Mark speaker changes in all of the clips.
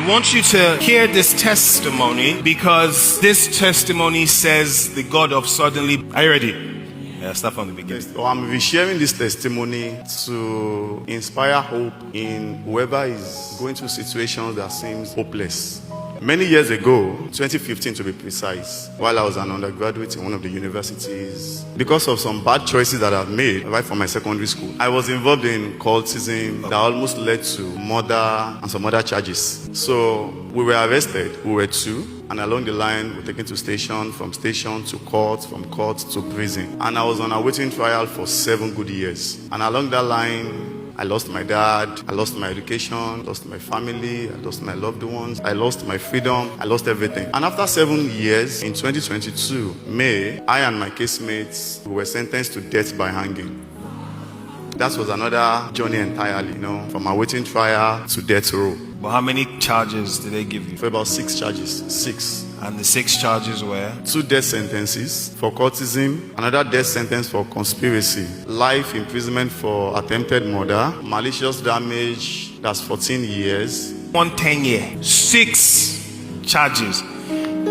Speaker 1: I want you to hear this testimony because this testimony says the God of suddenly. Are you ready? Yeah, start from the beginning.
Speaker 2: Yes. I'm sharing this testimony to inspire hope in whoever is going through situations that seems hopeless. Many years ago, 2015 to be precise, while I was an undergraduate in one of the universities, because of some bad choices that I've made right from my secondary school, I was involved in cultism that almost led to murder and some other charges. So we were arrested, we were two, and along the line, we were taken to station, from station to court, from court to prison. And I was on a waiting trial for 7 good years. And along that line, I lost my dad, I lost my education, lost my family, I lost my loved ones, I lost my freedom, I lost everything. And after 7 years, in 2022, May, I and my casemates were sentenced to death by hanging. That was another journey entirely, from a waiting trial to death row.
Speaker 1: But how many charges did they give you?
Speaker 2: For about 6 charges, 6.
Speaker 1: And the 6 charges were?
Speaker 2: 2 death sentences for cultism, another death sentence for conspiracy, life imprisonment for attempted murder, malicious damage, that's 14 years.
Speaker 1: 1 10 year, 6 charges.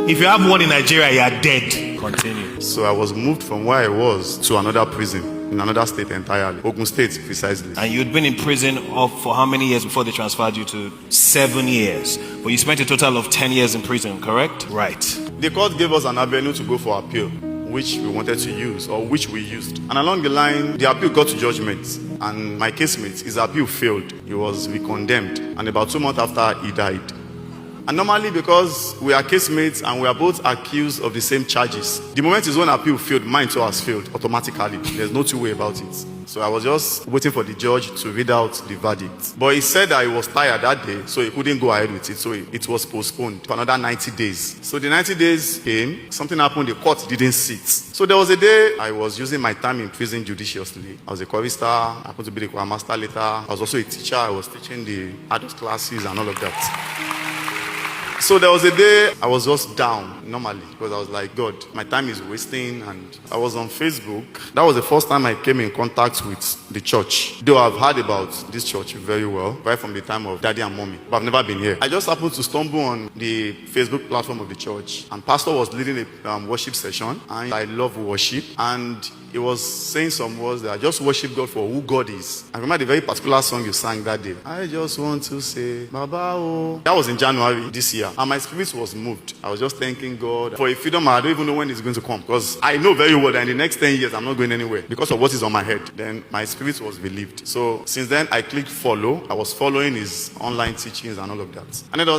Speaker 1: If you have one in Nigeria, you are dead. Continue.
Speaker 2: So I was moved from where I was to another prison. In another state entirely. Ogun State, precisely.
Speaker 1: And you'd been in prison for how many years before they transferred you to? 7 years. But you spent a total of 10 years in prison, correct? Right.
Speaker 2: The court gave us an avenue to go for appeal, which we wanted to use, or which we used. And along the line, the appeal got to judgment. And my casemate, his appeal failed. He was re-condemned. And about 2 months after, he died. And normally, because we are casemates and we are both accused of the same charges, the moment his own appeal failed, mine too has failed automatically. There's no two way about it. So I was just waiting for the judge to read out the verdict. But he said that he was tired that day, so he couldn't go ahead with it. So it was postponed for another 90 days. So the 90 days came, something happened, the court didn't sit. So there was a day I was using my time in prison judiciously. I was a chorister, I happened to be the choir master later. I was also a teacher, I was teaching the adult classes and all of that. So there was a day I was just down, normally, because I was like, God, my time is wasting, and I was on Facebook. That was the first time I came in contact with the church. Though I've heard about this church very well, right from the time of daddy and mommy, but I've never been here. I just happened to stumble on the Facebook platform of the church, and pastor was leading a worship session, and I love worship, and he was saying some words that I just worship God for who God is. I remember the very particular song you sang that day. I just want to say, Baba oh. That was in January this year. And my spirit was moved. I was just thanking God for a freedom I don't even know when it's going to come. Because I know very well that in the next 10 years I'm not going anywhere because of what is on my head. Then my spirit was relieved. So since then I clicked follow. I was following his online teachings and all of that. And it was